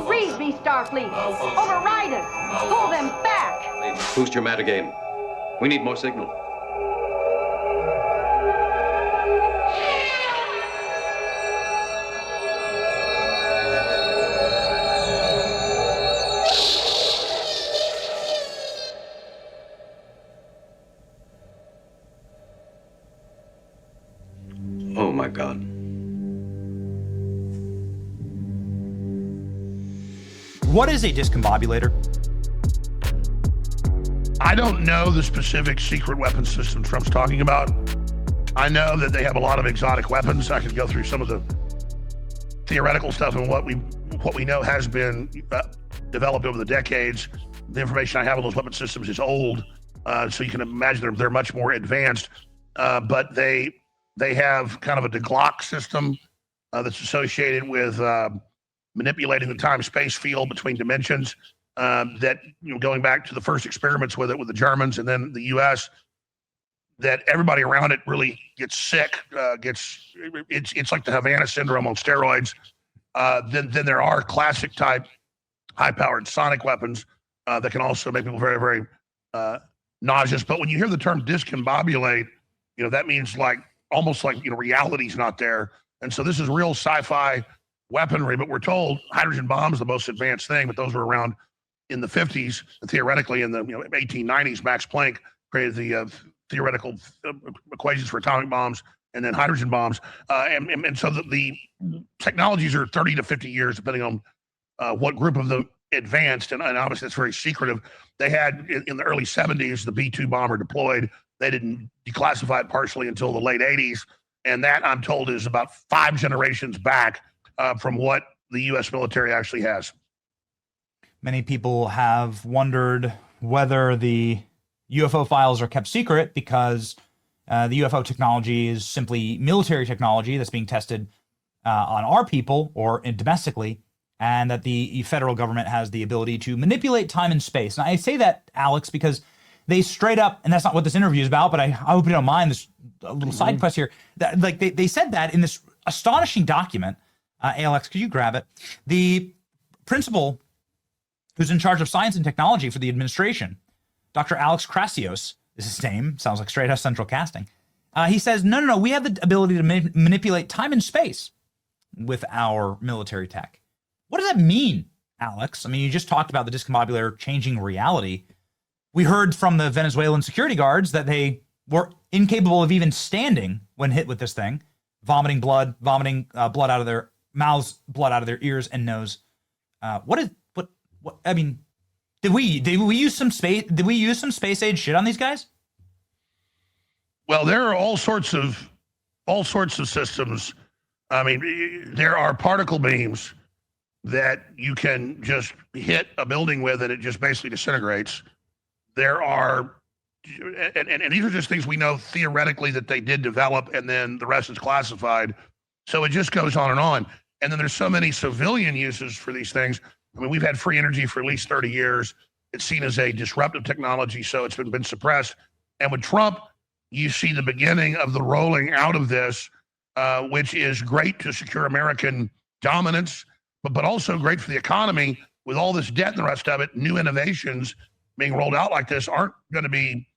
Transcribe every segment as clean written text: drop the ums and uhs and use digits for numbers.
Freeze these Starfleets. Override us. Pull them back. Boost your matter game. We need more signal. Oh my God. What is a discombobulator? I don't know the specific secret weapon system Trump's talking about. I know that they have a lot of exotic weapons. I could go through some of the theoretical stuff and what we know has been developed over the decades. The information I have on those weapon systems is old, so you can imagine they're much more advanced. But they have kind of a Glock system that's associated with manipulating the time-space field between dimensions. That, going back to the first experiments with it with the Germans and then the U.S., that everybody around it really gets sick. It's like the Havana syndrome on steroids. Then there are classic type high-powered sonic weapons that can also make people very, very nauseous. But when you hear the term discombobulate, that means almost like reality's not there. And so this is real sci-fi weaponry. But we're told hydrogen bombs is the most advanced thing. But those were around in the 50s, theoretically in the 1890s. Max Planck created the theoretical equations for atomic bombs and then hydrogen bombs. And so the technologies are 30 to 50 years, depending on what group of them advanced. And obviously, it's very secretive. They had, in the early 70s, the B-2 bomber deployed. They didn't declassify it partially until the late 80s. And that, I'm told, is about 5 generations back from what the U.S. military actually has. Many people have wondered whether the UFO files are kept secret because the UFO technology is simply military technology that's being tested on our people or domestically, and that the federal government has the ability to manipulate time and space. And I say that, Alex, because they straight up, and that's not what this interview is about, but I hope you don't mind this little side quest here. That, they said that in this astonishing document. Alex, could you grab it? The principal who's in charge of science and technology for the administration, Dr. Alex Krasios is his name. Sounds like straight up Central Casting. He says, no, we have the ability to manipulate time and space with our military tech. What does that mean, Alex? I mean, you just talked about the discombobulator changing reality. We heard from the Venezuelan security guards that they were incapable of even standing when hit with this thing, vomiting blood out of their mouths, blood out of their ears and nose. What I mean, did we use some space age shit on these guys? Well, there are all sorts of systems. I mean, there are particle beams that you can just hit a building with and it just basically disintegrates. There are, and these are just things we know theoretically that they did develop, and then the rest is classified. So it just goes on and on. And then there's so many civilian uses for these things. I mean, we've had free energy for at least 30 years. It's seen as a disruptive technology, so it's been suppressed. And with Trump, you see the beginning of the rolling out of this, which is great to secure American dominance, but also great for the economy. With all this debt and the rest of it, new innovations being rolled out like this aren't going to be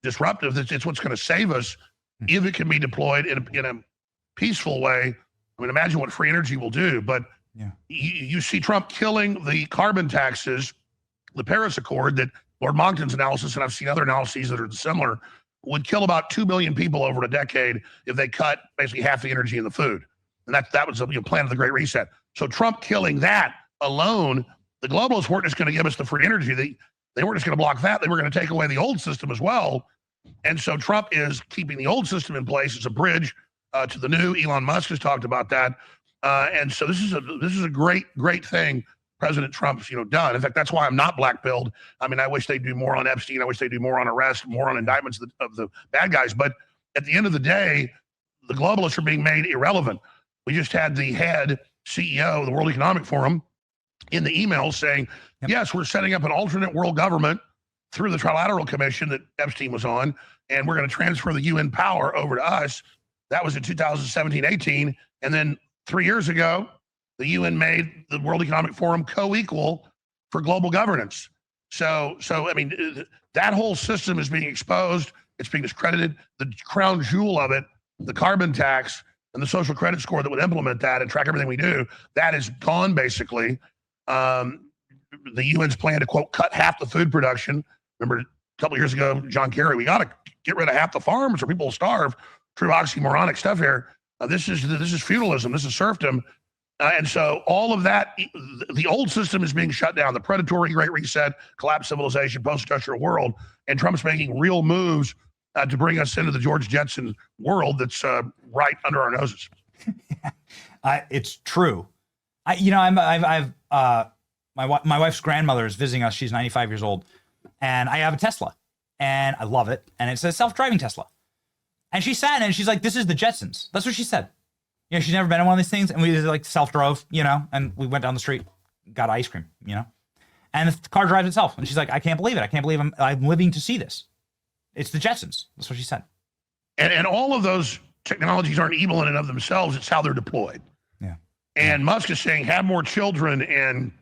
disruptive. It's what's going to save us if it can be deployed in a peaceful way. I mean, imagine what free energy will do. But yeah, you see Trump killing the carbon taxes, the Paris Accord that Lord Monckton's analysis, and I've seen other analyses that are similar, would kill about 2 billion people over a decade if they cut basically half the energy in the food. And that was the plan of the Great Reset. So Trump killing that alone, the globalists weren't just going to give us the free energy. They weren't just going to block that. They were going to take away the old system as well. And so Trump is keeping the old system in place as a bridge to the new. Elon Musk has talked about that. And so this is a great thing President Trump's done. In fact, that's why I'm not black-pilled. I mean, I wish they'd do more on Epstein. I wish they'd do more on arrest, more on indictments of the bad guys. But at the end of the day, the globalists are being made irrelevant. We just had the head CEO of the World Economic Forum in the email saying, yes, we're setting up an alternate world government through the Trilateral Commission that Epstein was on, and we're going to transfer the UN power over to us. That was in 2017-18. And then 3 years ago, the UN made the World Economic Forum co-equal for global governance. So I mean, that whole system is being exposed. It's being discredited. The crown jewel of it, the carbon tax and the social credit score that would implement that and track everything we do, that is gone basically. The UN's plan to, quote, cut half the food production. Remember a couple of years ago, John Kerry, we got to get rid of half the farms or people will starve. True oxymoronic stuff here. This is feudalism. This is serfdom. And so all of that, the old system is being shut down. The predatory Great Reset, collapsed civilization, post-industrial world, and Trump's making real moves to bring us into the George Jetson world that's right under our noses. It's true. My wife's grandmother is visiting us. She's 95 years old, and I have a Tesla, and I love it. And it's a self-driving Tesla. And she sat in it and she's like, "This is the Jetsons." That's what she said. She's never been in one of these things, and we just like self-drove, and we went down the street, got ice cream, and the car drives itself. And she's like, "I can't believe it. I can't believe I'm living to see this. It's the Jetsons." That's what she said. And all of those technologies aren't evil in and of themselves. It's how they're deployed. Yeah. And Musk is saying, have more children and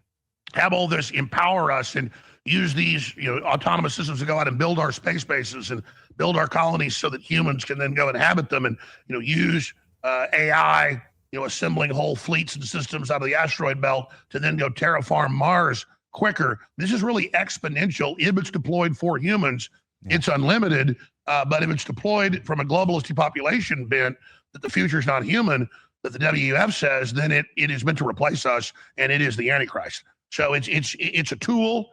have all this, empower us and use these, autonomous systems to go out and build our space bases and build our colonies so that humans can then go inhabit them and, use AI, assembling whole fleets and systems out of the asteroid belt to then go terraform Mars quicker. This is really exponential. If it's deployed for humans, it's unlimited. But if it's deployed from a globalist depopulation bent that the future is not human, that the WEF says, then it is meant to replace us, and it is the Antichrist. So it's a tool,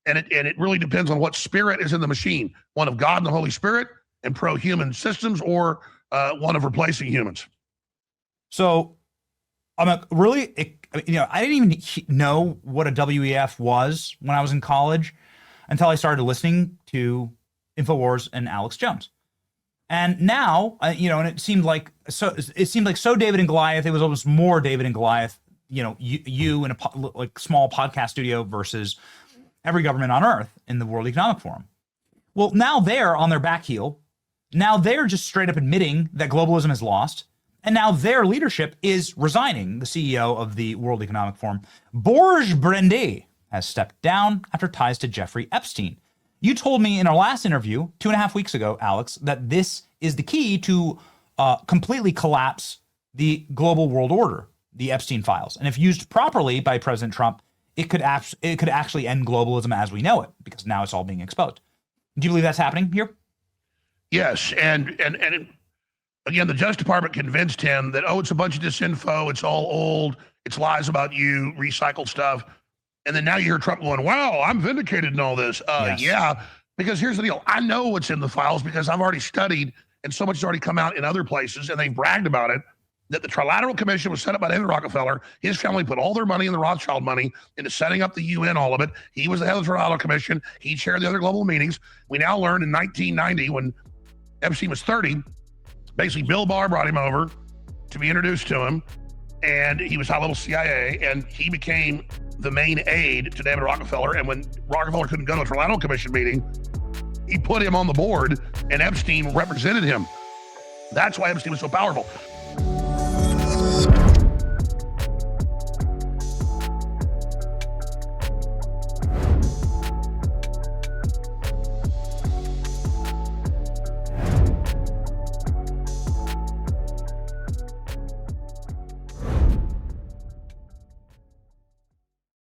and it really depends on what spirit is in the machine, one of God and the Holy Spirit and pro-human systems, or one of replacing humans. So I didn't even know what a WEF was when I was in college until I started listening to InfoWars and Alex Jones. And now, and it seemed like so David and Goliath. It was almost more David and Goliath, you in a small podcast studio versus every government on earth in the World Economic Forum. Well, now they're on their back heel. Now they're just straight up admitting that globalism is lost. And now their leadership is resigning. The CEO of the World Economic Forum, Borge Brendy, has stepped down after ties to Jeffrey Epstein. You told me in our last interview 2.5 weeks ago, Alex, that this is the key to completely collapse the global world order, the Epstein files. And if used properly by President Trump, it could actually end globalism as we know it, because now it's all being exposed. Do you believe that's happening here? Yes, and again, the Justice Department convinced him that, it's a bunch of disinfo, it's all old, it's lies about you, recycled stuff. And then now you hear Trump going, "Wow, I'm vindicated in all this." Yes. Yeah, because here's the deal. I know what's in the files because I've already studied, and so much has already come out in other places, and they've bragged about it, that the Trilateral Commission was set up by David Rockefeller. His family put all their money and the Rothschild money into setting up the UN, all of it. He was the head of the Trilateral Commission. He chaired the other global meetings. We now learned in 1990, when Epstein was 30, basically Bill Barr brought him over to be introduced to him, and he was high-level CIA, and he became the main aide to David Rockefeller. And when Rockefeller couldn't go to a Trilateral Commission meeting, he put him on the board, and Epstein represented him. That's why Epstein was so powerful.